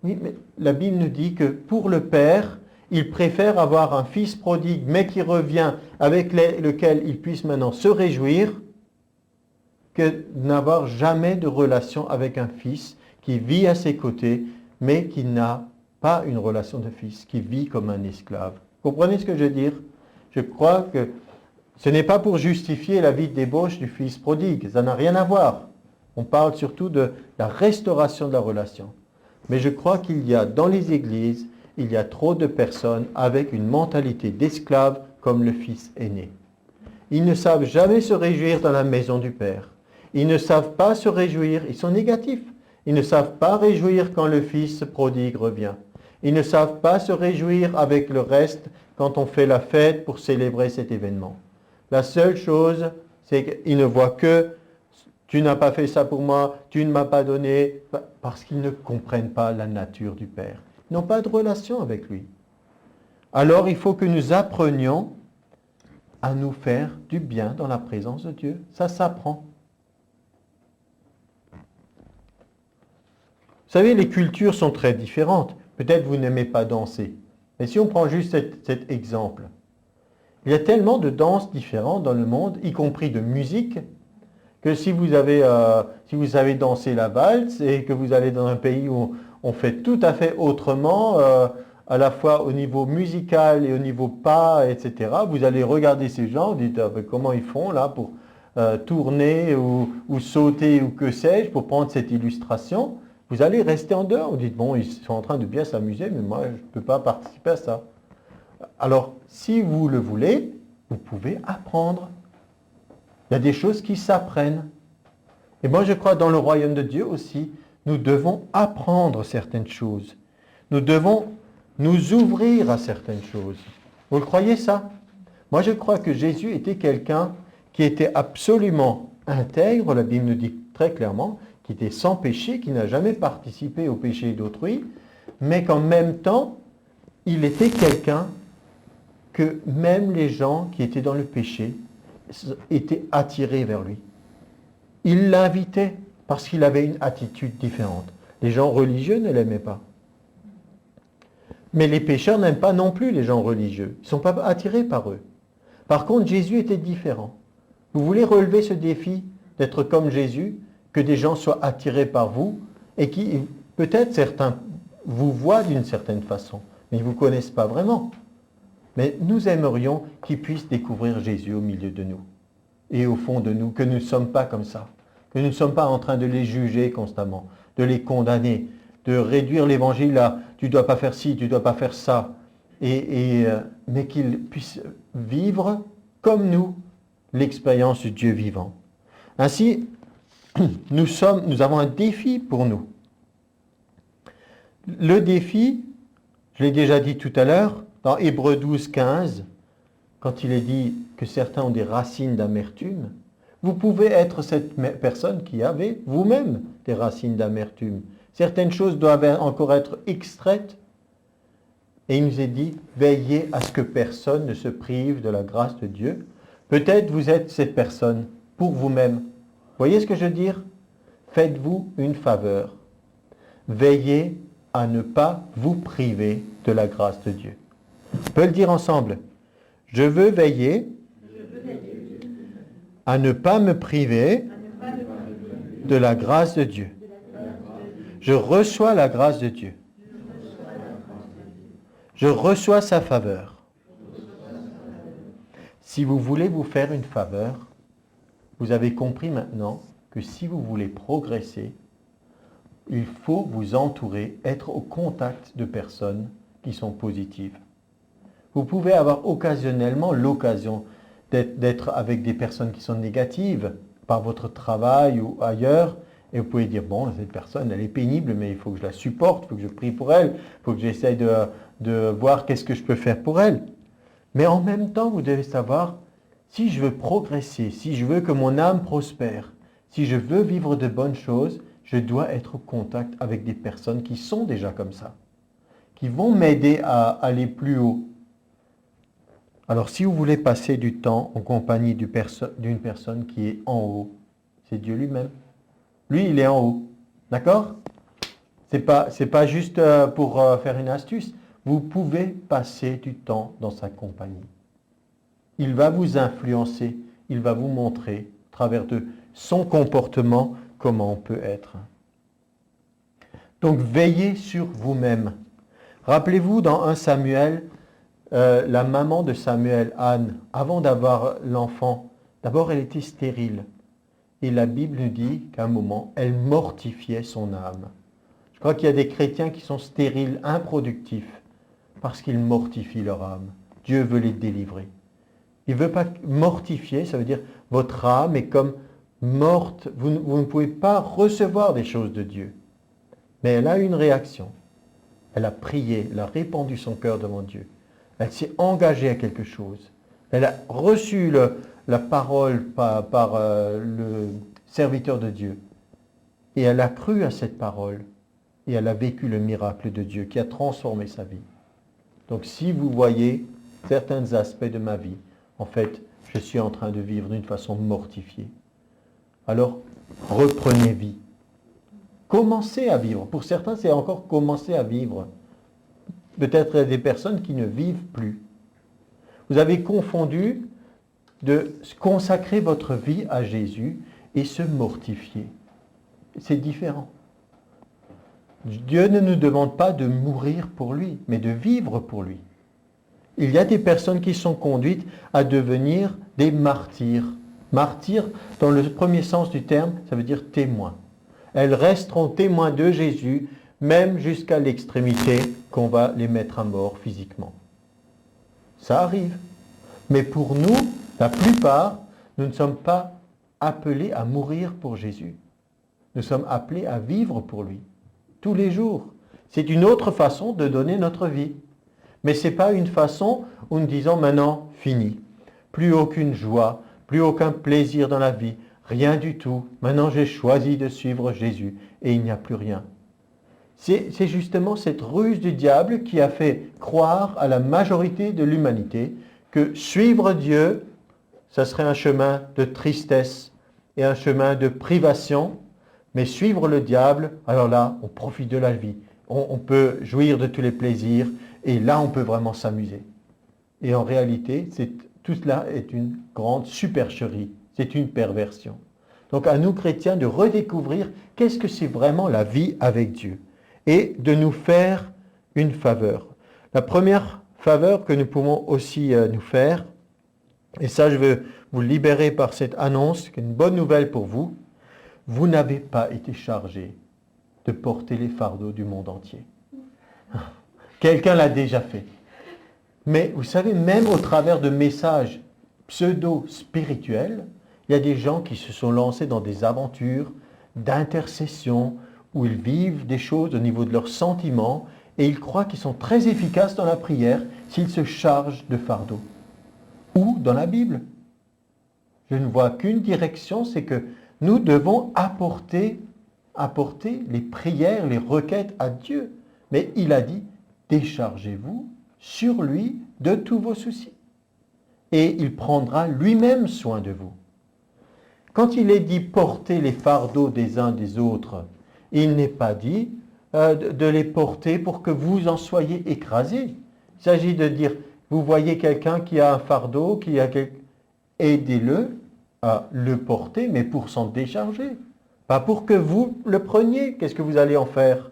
Oui, mais la Bible nous dit que pour le Père, il préfère avoir un fils prodigue, mais qui revient, avec lequel il puisse maintenant se réjouir, que n'avoir jamais de relation avec un fils qui vit à ses côtés, mais qui n'a pas une relation de fils, qui vit comme un esclave. Comprenez ce que je veux dire? Je crois que ce n'est pas pour justifier la vie de débauche du fils prodigue, ça n'a rien à voir. On parle surtout de la restauration de la relation. Mais je crois qu'il y a dans les églises, il y a trop de personnes avec une mentalité d'esclave comme le fils aîné. Ils ne savent jamais se réjouir dans la maison du Père. Ils ne savent pas se réjouir, ils sont négatifs. Ils ne savent pas réjouir quand le fils prodigue revient. Ils ne savent pas se réjouir avec le reste quand on fait la fête pour célébrer cet événement. La seule chose, c'est qu'ils ne voient que « tu n'as pas fait ça pour moi, tu ne m'as pas donné », parce qu'ils ne comprennent pas la nature du Père. Ils n'ont pas de relation avec lui. Alors il faut que nous apprenions à nous faire du bien dans la présence de Dieu. Ça s'apprend. Vous savez, les cultures sont très différentes. Peut-être vous n'aimez pas danser. Mais si on prend juste cet exemple, il y a tellement de danses différentes dans le monde, y compris de musique, que si vous avez dansé la valse et que vous allez dans un pays où on fait tout à fait autrement, à la fois au niveau musical et au niveau pas, etc., vous allez regarder ces gens, vous dites comment ils font là pour tourner ou sauter ou que sais-je, pour prendre cette illustration. Vous allez rester en dehors, vous dites, bon, ils sont en train de bien s'amuser, mais moi, je ne peux pas participer à ça. Alors, si vous le voulez, vous pouvez apprendre. Il y a des choses qui s'apprennent. Et moi, je crois dans le royaume de Dieu aussi, nous devons apprendre certaines choses. Nous devons nous ouvrir à certaines choses. Vous le croyez ça? Moi, je crois que Jésus était quelqu'un qui était absolument intègre, la Bible nous dit très clairement, qui était sans péché, qui n'a jamais participé au péché d'autrui, mais qu'en même temps, il était quelqu'un que même les gens qui étaient dans le péché étaient attirés vers lui. Il l'invitait parce qu'il avait une attitude différente. Les gens religieux ne l'aimaient pas. Mais les pécheurs n'aiment pas non plus les gens religieux. Ils ne sont pas attirés par eux. Par contre, Jésus était différent. Vous voulez relever ce défi d'être comme Jésus, que des gens soient attirés par vous et qui, peut-être certains, vous voient d'une certaine façon, mais ils ne vous connaissent pas vraiment. Mais nous aimerions qu'ils puissent découvrir Jésus au milieu de nous et au fond de nous, que nous ne sommes pas comme ça, que nous ne sommes pas en train de les juger constamment, de les condamner, de réduire l'évangile à « tu ne dois pas faire ci, tu ne dois pas faire ça », mais qu'ils puissent vivre comme nous l'expérience du Dieu vivant. Ainsi, nous avons un défi pour nous. Le défi, je l'ai déjà dit tout à l'heure, dans Hébreux 12, 15, quand il est dit que certains ont des racines d'amertume, vous pouvez être cette personne qui avait vous-même des racines d'amertume. Certaines choses doivent encore être extraites. Et il nous est dit, veillez à ce que personne ne se prive de la grâce de Dieu. Peut-être vous êtes cette personne pour vous-même. Voyez ce que je veux dire? Faites-vous une faveur. Veillez à ne pas vous priver de la grâce de Dieu. On peut le dire ensemble. Je veux veiller à ne pas me priver de la grâce de Dieu. Je reçois la grâce de Dieu. Je reçois sa faveur. Si vous voulez vous faire une faveur, vous avez compris maintenant que si vous voulez progresser, il faut vous entourer, être au contact de personnes qui sont positives. Vous pouvez avoir occasionnellement l'occasion d'être avec des personnes qui sont négatives par votre travail ou ailleurs, et vous pouvez dire, bon, cette personne, elle est pénible, mais il faut que je la supporte, il faut que je prie pour elle, il faut que j'essaye de voir qu'est-ce que je peux faire pour elle. Mais en même temps, vous devez savoir, si je veux progresser, si je veux que mon âme prospère, si je veux vivre de bonnes choses, je dois être au contact avec des personnes qui sont déjà comme ça, qui vont m'aider à aller plus haut. Alors, si vous voulez passer du temps en compagnie d'une personne qui est en haut, c'est Dieu lui-même. Lui, il est en haut. D'accord? C'est pas juste pour faire une astuce. Vous pouvez passer du temps dans sa compagnie. Il va vous influencer, il va vous montrer, à travers de son comportement, comment on peut être. Donc, veillez sur vous-même. Rappelez-vous, dans 1 Samuel, la maman de Samuel, Anne, avant d'avoir l'enfant, d'abord elle était stérile. Et la Bible nous dit qu'à un moment, elle mortifiait son âme. Je crois qu'il y a des chrétiens qui sont stériles, improductifs, parce qu'ils mortifient leur âme. Dieu veut les délivrer. Il ne veut pas mortifier, ça veut dire votre âme est comme morte. Vous ne pouvez pas recevoir des choses de Dieu. Mais elle a une réaction. Elle a prié, elle a répandu son cœur devant Dieu. Elle s'est engagée à quelque chose. Elle a reçu la parole par le serviteur de Dieu. Et elle a cru à cette parole. Et elle a vécu le miracle de Dieu qui a transformé sa vie. Donc si vous voyez certains aspects de ma vie, en fait, je suis en train de vivre d'une façon mortifiée. Alors, reprenez vie. Commencez à vivre. Pour certains, c'est encore commencer à vivre. Peut-être des personnes qui ne vivent plus. Vous avez confondu de consacrer votre vie à Jésus et se mortifier. C'est différent. Dieu ne nous demande pas de mourir pour lui, mais de vivre pour lui. Il y a des personnes qui sont conduites à devenir des martyrs. Martyrs, dans le premier sens du terme, ça veut dire témoins. Elles resteront témoins de Jésus, même jusqu'à l'extrémité qu'on va les mettre à mort physiquement. Ça arrive. Mais pour nous, la plupart, nous ne sommes pas appelés à mourir pour Jésus. Nous sommes appelés à vivre pour lui, tous les jours. C'est une autre façon de donner notre vie. Mais ce n'est pas une façon où nous disons maintenant, fini. Plus aucune joie, plus aucun plaisir dans la vie, rien du tout. Maintenant, j'ai choisi de suivre Jésus et il n'y a plus rien. C'est justement cette ruse du diable qui a fait croire à la majorité de l'humanité que suivre Dieu, ça serait un chemin de tristesse et un chemin de privation. Mais suivre le diable, alors là, on profite de la vie. On peut jouir de tous les plaisirs et là, on peut vraiment s'amuser. Et en réalité, tout cela est une grande supercherie. C'est une perversion. Donc à nous chrétiens de redécouvrir qu'est-ce que c'est vraiment la vie avec Dieu et de nous faire une faveur. La première faveur que nous pouvons aussi nous faire, et ça je veux vous libérer par cette annonce, qui est une bonne nouvelle pour vous, vous n'avez pas été chargé de porter les fardeaux du monde entier. Quelqu'un l'a déjà fait. Mais vous savez, même au travers de messages pseudo-spirituels, il y a des gens qui se sont lancés dans des aventures d'intercession où ils vivent des choses au niveau de leurs sentiments et ils croient qu'ils sont très efficaces dans la prière s'ils se chargent de fardeaux. Ou dans la Bible. Je ne vois qu'une direction, c'est que nous devons apporter les prières, les requêtes à Dieu. Mais il a dit, déchargez-vous sur lui de tous vos soucis. Et il prendra lui-même soin de vous. Quand il est dit porter les fardeaux des uns des autres, il n'est pas dit de les porter pour que vous en soyez écrasés. Il s'agit de dire, vous voyez quelqu'un qui a un fardeau, aidez-le à le porter, mais pour s'en décharger. Pas pour que vous le preniez. Qu'est-ce que vous allez en faire?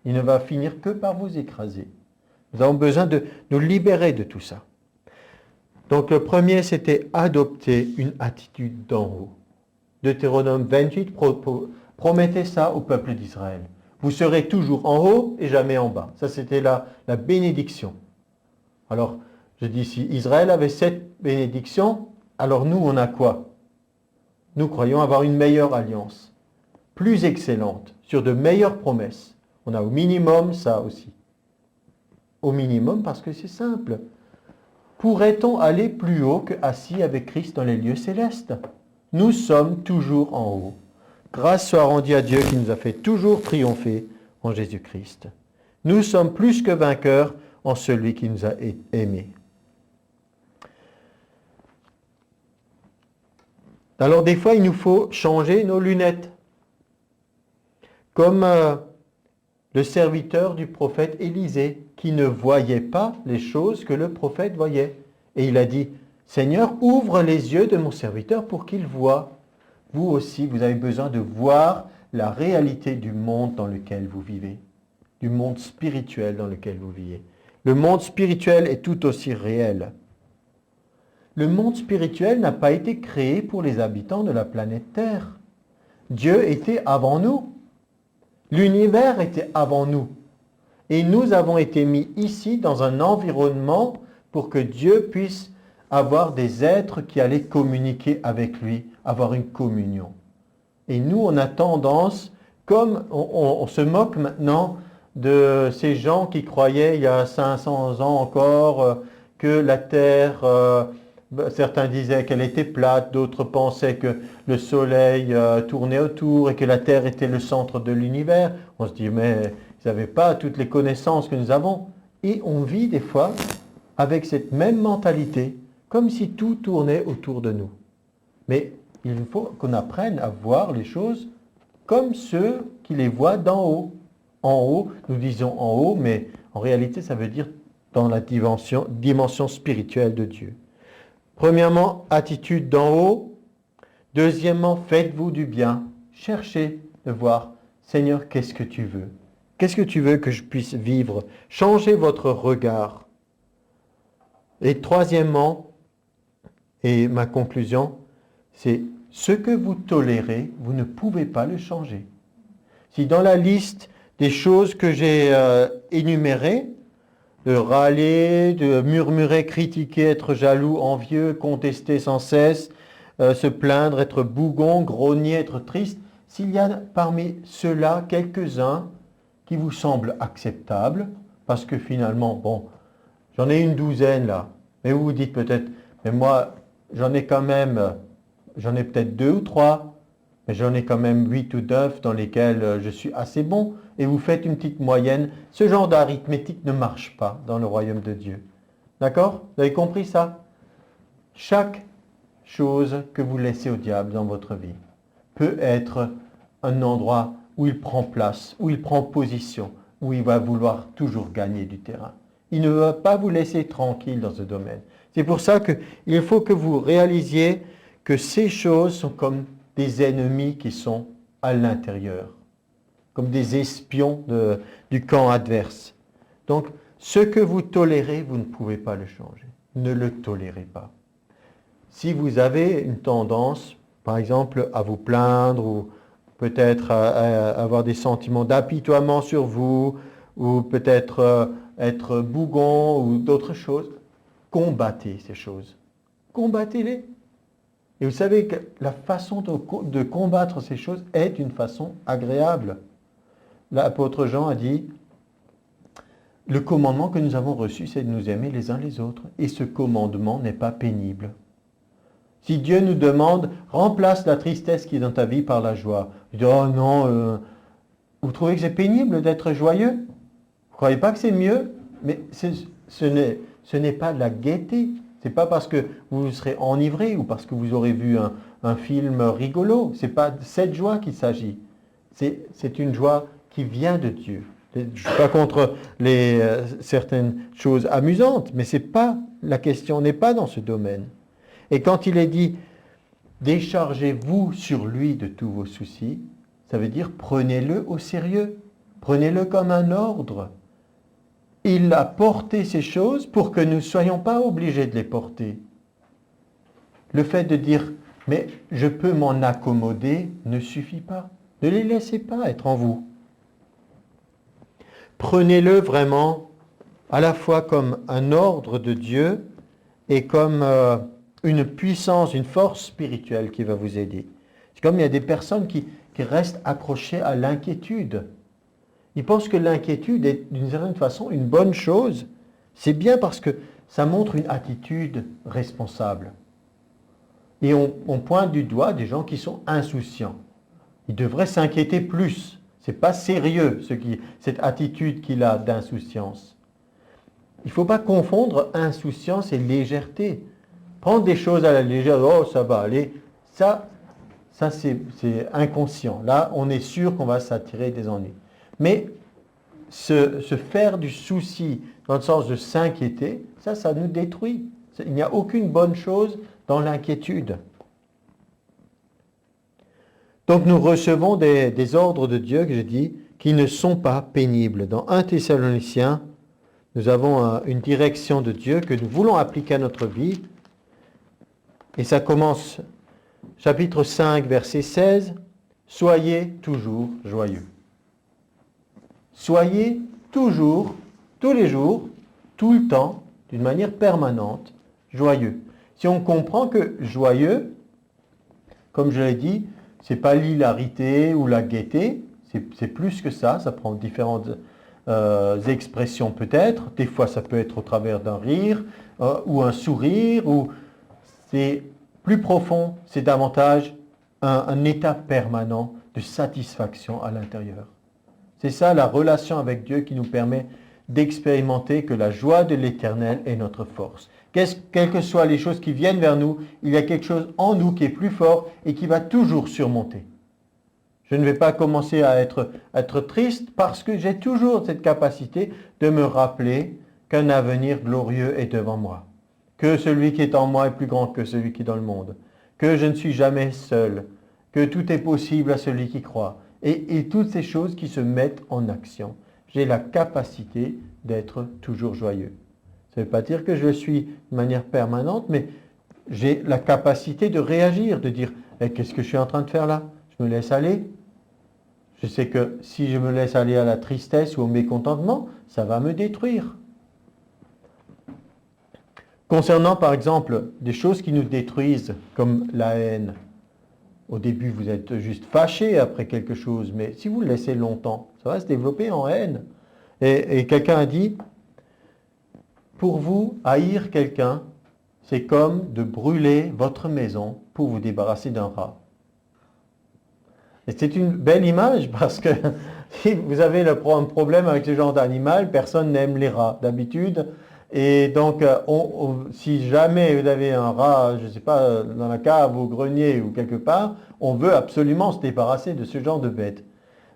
Il ne va finir que par vous écraser. Nous avons besoin de nous libérer de tout ça. Donc le premier, c'était adopter une attitude d'en haut. Deutéronome 28 promettait ça au peuple d'Israël. Vous serez toujours en haut et jamais en bas. Ça, c'était la bénédiction. Alors, je dis, si Israël avait cette bénédiction, alors nous, on a quoi? Nous croyons avoir une meilleure alliance, plus excellente, sur de meilleures promesses. On a au minimum ça aussi. Au minimum parce que c'est simple. Pourrait-on aller plus haut que assis avec Christ dans les lieux célestes? Nous sommes toujours en haut. Grâce soit rendue à Dieu qui nous a fait toujours triompher en Jésus-Christ. Nous sommes plus que vainqueurs en celui qui nous a aimés. Alors des fois, il nous faut changer nos lunettes. Comme le serviteur du prophète Élisée, qui ne voyait pas les choses que le prophète voyait. Et il a dit, Seigneur, ouvre les yeux de mon serviteur pour qu'il voie. Vous aussi, vous avez besoin de voir la réalité du monde dans lequel vous vivez, du monde spirituel dans lequel vous vivez. Le monde spirituel est tout aussi réel. Le monde spirituel n'a pas été créé pour les habitants de la planète Terre. Dieu était avant nous. L'univers était avant nous. Et nous avons été mis ici dans un environnement pour que Dieu puisse avoir des êtres qui allaient communiquer avec lui, avoir une communion. Et nous, on a tendance, comme on se moque maintenant de ces gens qui croyaient il y a 500 ans encore que la Terre, certains disaient qu'elle était plate, d'autres pensaient que le Soleil tournait autour et que la Terre était le centre de l'univers. On se dit, mais ils n'avaient pas toutes les connaissances que nous avons. Et on vit des fois avec cette même mentalité, comme si tout tournait autour de nous. Mais il faut qu'on apprenne à voir les choses comme ceux qui les voient d'en haut. En haut, nous disons en haut, mais en réalité, ça veut dire dans la dimension spirituelle de Dieu. Premièrement, attitude d'en haut. Deuxièmement, faites-vous du bien. Cherchez de voir, Seigneur, qu'est-ce que tu veux? Qu'est-ce que tu veux que je puisse vivre? Changez votre regard. Et troisièmement, et ma conclusion, c'est ce que vous tolérez, vous ne pouvez pas le changer. Si dans la liste des choses que j'ai énumérées, de râler, de murmurer, critiquer, être jaloux, envieux, contester sans cesse, se plaindre, être bougon, grogner, être triste, s'il y a parmi ceux-là quelques-uns qui vous semblent acceptables, parce que finalement, bon, j'en ai une douzaine là, mais vous vous dites peut-être, mais moi, j'en ai peut-être 2 ou 3, mais j'en ai quand même 8 ou 9 dans lesquels je suis assez bon, et vous faites une petite moyenne. Ce genre d'arithmétique ne marche pas dans le royaume de Dieu. D'accord? Vous avez compris ça? Chaque chose que vous laissez au diable dans votre vie peut être un endroit où il prend place, où il prend position, où il va vouloir toujours gagner du terrain. Il ne va pas vous laisser tranquille dans ce domaine. C'est pour ça qu'il faut que vous réalisiez que ces choses sont comme des ennemis qui sont à l'intérieur, comme des espions du camp adverse. Donc, ce que vous tolérez, vous ne pouvez pas le changer. Ne le tolérez pas. Si vous avez une tendance, par exemple, à vous plaindre ou peut-être à avoir des sentiments d'apitoiement sur vous ou peut-être être bougon ou d'autres choses, combattez ces choses. Combattez-les. Et vous savez que la façon de combattre ces choses est une façon agréable. L'apôtre Jean a dit, le commandement que nous avons reçu, c'est de nous aimer les uns les autres. Et ce commandement n'est pas pénible. Si Dieu nous demande, remplace la tristesse qui est dans ta vie par la joie. Je dis, oh non, vous trouvez que c'est pénible d'être joyeux? Vous ne croyez pas que c'est mieux? Mais ce n'est pas de la gaieté. Ce n'est pas parce que vous serez enivré ou parce que vous aurez vu un film rigolo. Ce n'est pas de cette joie qu'il s'agit. C'est une joie qui vient de Dieu. Je ne suis pas contre certaines choses amusantes, mais la question n'est pas dans ce domaine. Et quand il est dit « déchargez-vous sur lui de tous vos soucis », ça veut dire prenez-le au sérieux, prenez-le comme un ordre. Il a porté ces choses pour que nous ne soyons pas obligés de les porter. Le fait de dire « mais je peux m'en accommoder » ne suffit pas. Ne les laissez pas être en vous. Prenez-le vraiment à la fois comme un ordre de Dieu et comme une puissance, une force spirituelle qui va vous aider. C'est comme il y a des personnes qui restent accrochées à l'inquiétude. Ils pensent que l'inquiétude est d'une certaine façon une bonne chose. C'est bien parce que ça montre une attitude responsable. Et on pointe du doigt des gens qui sont insouciants. Ils devraient s'inquiéter plus. Ce n'est pas sérieux cette attitude qu'il a d'insouciance. Il ne faut pas confondre insouciance et légèreté. Prendre des choses à la légère, oh ça va aller, ça Ça, c'est inconscient. Là, on est sûr qu'on va s'attirer des ennuis. Mais se faire du souci dans le sens de s'inquiéter, ça nous détruit. Il n'y a aucune bonne chose dans l'inquiétude. Donc nous recevons des ordres de Dieu, que j'ai dit, qui ne sont pas pénibles. Dans 1 Thessaloniciens, nous avons une direction de Dieu que nous voulons appliquer à notre vie. Et ça commence, chapitre 5, verset 16, « Soyez toujours joyeux. » Soyez toujours, tous les jours, tout le temps, d'une manière permanente, joyeux. Si on comprend que joyeux, comme je l'ai dit, ce n'est pas l'hilarité ou la gaieté, c'est plus que ça prend différentes expressions peut-être. Des fois, ça peut être au travers d'un rire ou un sourire, ou c'est plus profond, c'est davantage un état permanent de satisfaction à l'intérieur. C'est ça la relation avec Dieu qui nous permet d'expérimenter que la joie de l'Éternel est notre force. Quelles que soient les choses qui viennent vers nous, il y a quelque chose en nous qui est plus fort et qui va toujours surmonter. Je ne vais pas commencer à être triste parce que j'ai toujours cette capacité de me rappeler qu'un avenir glorieux est devant moi, que celui qui est en moi est plus grand que celui qui est dans le monde, que je ne suis jamais seul, que tout est possible à celui qui croit, et toutes ces choses qui se mettent en action. J'ai la capacité d'être toujours joyeux. Ça ne veut pas dire que je le suis de manière permanente, mais j'ai la capacité de réagir, de dire qu'est-ce que je suis en train de faire là? Je me laisse aller. Je sais que si je me laisse aller à la tristesse ou au mécontentement, ça va me détruire. Concernant par exemple des choses qui nous détruisent, comme la haine. Au début, vous êtes juste fâché après quelque chose, mais si vous le laissez longtemps, ça va se développer en haine. Et quelqu'un a dit, pour vous, haïr quelqu'un, c'est comme de brûler votre maison pour vous débarrasser d'un rat. Et c'est une belle image parce que si vous avez un problème avec ce genre d'animal, personne n'aime les rats d'habitude. Et donc, si jamais vous avez un rat, je ne sais pas, dans la cave, au grenier ou quelque part, on veut absolument se débarrasser de ce genre de bête.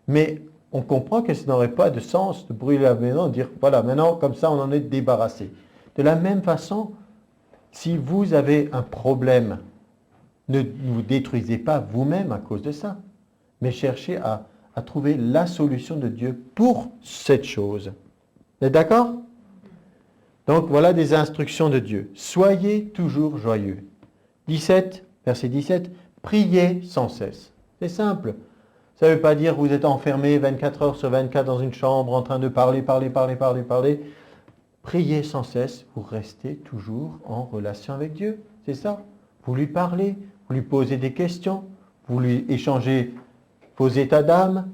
Mais on comprend que ça n'aurait pas de sens de brûler la maison, de dire, voilà, maintenant, comme ça, on en est débarrassé. De la même façon, si vous avez un problème, ne vous détruisez pas vous-même à cause de ça, mais cherchez à trouver la solution de Dieu pour cette chose. Vous êtes d'accord ? Donc voilà des instructions de Dieu. Soyez toujours joyeux. 17, verset 17, priez sans cesse. C'est simple. Ça ne veut pas dire que vous êtes enfermé 24 heures sur 24 dans une chambre en train de parler. Priez sans cesse pour rester toujours en relation avec Dieu. C'est ça. Vous lui parlez, vous lui posez des questions, vous lui échangez vos états d'âme.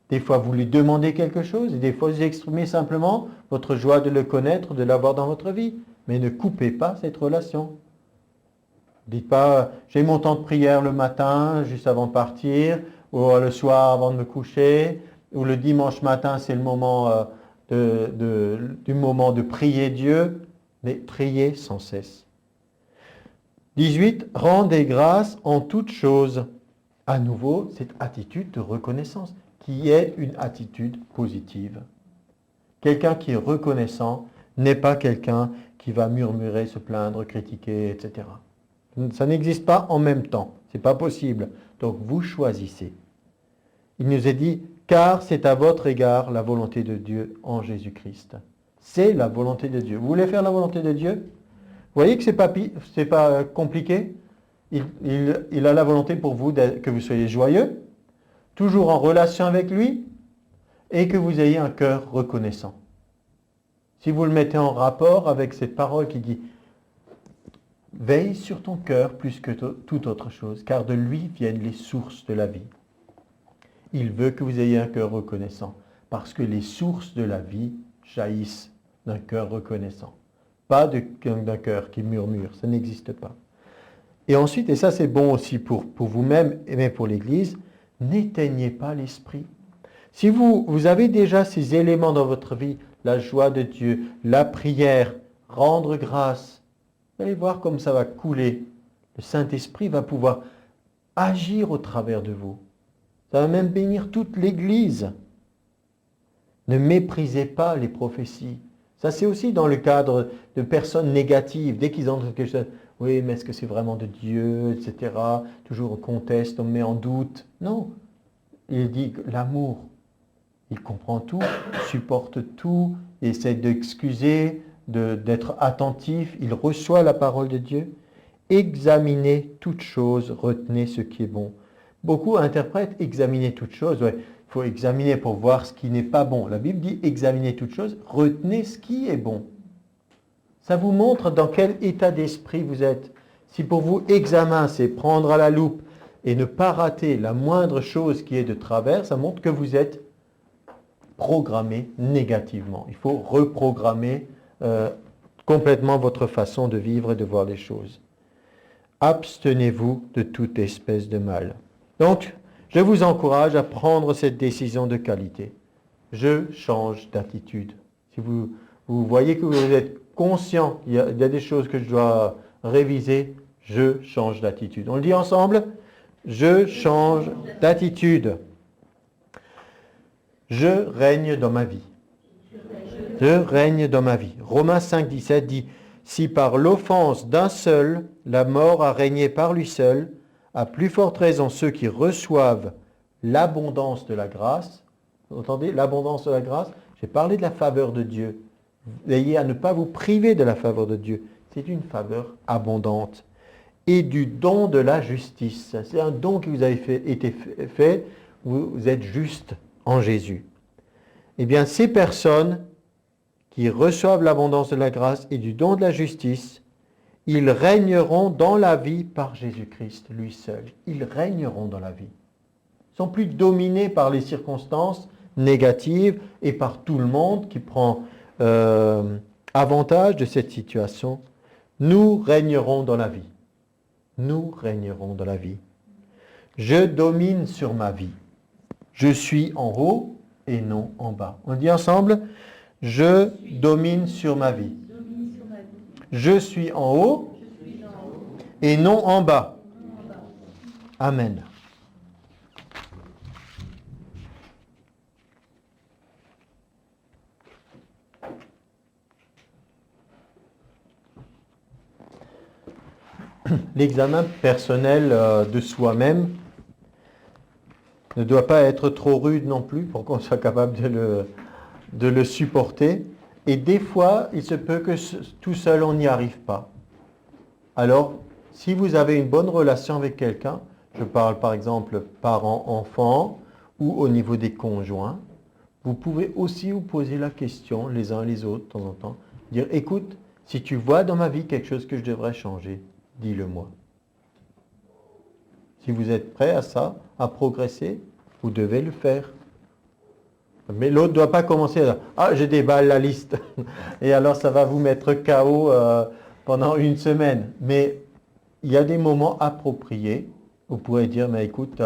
Des fois, vous lui demandez quelque chose et des fois, vous exprimez simplement votre joie de le connaître, de l'avoir dans votre vie. Mais ne coupez pas cette relation. Dites pas, j'ai mon temps de prière le matin, juste avant de partir, ou le soir avant de me coucher, ou le dimanche matin, c'est le moment du moment de prier Dieu. Mais priez sans cesse. 18, rendez grâce en toutes choses. À nouveau, cette attitude de reconnaissance, qui est une attitude positive. Quelqu'un qui est reconnaissant n'est pas quelqu'un qui va murmurer, se plaindre, critiquer, etc. Ça n'existe pas en même temps. Ce n'est pas possible. Donc vous choisissez. Il nous est dit, car c'est à votre égard la volonté de Dieu en Jésus-Christ. C'est la volonté de Dieu. Vous voulez faire la volonté de Dieu? Vous voyez que ce n'est pas compliqué. Il a la volonté pour vous que vous soyez joyeux, toujours en relation avec lui, et que vous ayez un cœur reconnaissant. Si vous le mettez en rapport avec cette parole qui dit « Veille sur ton cœur plus que toute autre chose, car de lui viennent les sources de la vie. » Il veut que vous ayez un cœur reconnaissant, parce que les sources de la vie jaillissent d'un cœur reconnaissant. Pas d'un cœur qui murmure, ça n'existe pas. Et ensuite, et ça c'est bon aussi pour vous-même et même pour l'Église, n'éteignez pas l'esprit. Si vous avez déjà ces éléments dans votre vie, la joie de Dieu, la prière, rendre grâce, vous allez voir comme ça va couler. Le Saint-Esprit va pouvoir agir au travers de vous. Ça va même bénir toute l'Église. Ne méprisez pas les prophéties. Ça, c'est aussi dans le cadre de personnes négatives. Dès qu'ils entendent quelque chose, oui, mais est-ce que c'est vraiment de Dieu, etc. Toujours on conteste, on met en doute. Non. Il dit que l'amour, il comprend tout, supporte tout, essaie d'excuser, d'être attentif. Il reçoit la parole de Dieu. Examinez toutes choses, retenez ce qui est bon. Beaucoup interprètent examiner toutes choses. Ouais. Il faut examiner pour voir ce qui n'est pas bon. La Bible dit examinez toutes choses, retenez ce qui est bon. Ça vous montre dans quel état d'esprit vous êtes. Si pour vous, examen, c'est prendre à la loupe et ne pas rater la moindre chose qui est de travers, ça montre que vous êtes programmé négativement. Il faut reprogrammer complètement votre façon de vivre et de voir les choses. Abstenez-vous de toute espèce de mal. Donc, je vous encourage à prendre cette décision de qualité. Je change d'attitude. Si vous voyez que vous êtes conscient, il y a des choses que je dois réviser, je change d'attitude. On le dit ensemble? Je change d'attitude. Je règne dans ma vie. Je règne dans ma vie. Romains 5, 17 dit, si par l'offense d'un seul, la mort a régné par lui seul, à plus forte raison ceux qui reçoivent l'abondance de la grâce. Vous entendez? L'abondance de la grâce. J'ai parlé de la faveur de Dieu. Veillez à ne pas vous priver de la faveur de Dieu. C'est une faveur abondante. Et du don de la justice. C'est un don qui vous a été fait. Vous êtes juste en Jésus. Eh bien, ces personnes qui reçoivent l'abondance de la grâce et du don de la justice, ils régneront dans la vie par Jésus-Christ, lui seul. Ils régneront dans la vie. Ils ne sont plus dominés par les circonstances négatives et par tout le monde qui prend avantage de cette situation. Nous régnerons dans la vie. Nous régnerons dans la vie. Je domine sur ma vie. Je suis en haut et non en bas. On dit ensemble, je domine sur ma vie. Je suis en haut et non en bas. Amen. L'examen personnel de soi-même ne doit pas être trop rude non plus pour qu'on soit capable de le supporter. Et des fois, il se peut que tout seul, on n'y arrive pas. Alors, si vous avez une bonne relation avec quelqu'un, je parle par exemple parents-enfants ou au niveau des conjoints, vous pouvez aussi vous poser la question les uns les autres de temps en temps, dire, écoute, si tu vois dans ma vie quelque chose que je devrais changer, dis-le-moi. Si vous êtes prêt à ça, à progresser, vous devez le faire. Mais l'autre ne doit pas commencer à dire « Ah, je déballe la liste !» Et alors, ça va vous mettre KO pendant une semaine. Mais il y a des moments appropriés. Vous pourrez dire « Mais écoute,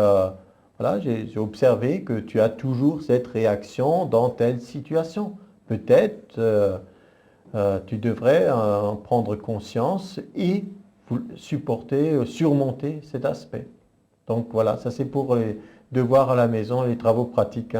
voilà, j'ai observé que tu as toujours cette réaction dans telle situation. Peut-être tu devrais en prendre conscience et supporter, surmonter cet aspect. » Donc voilà, ça c'est pour les devoirs à la maison, les travaux pratiques.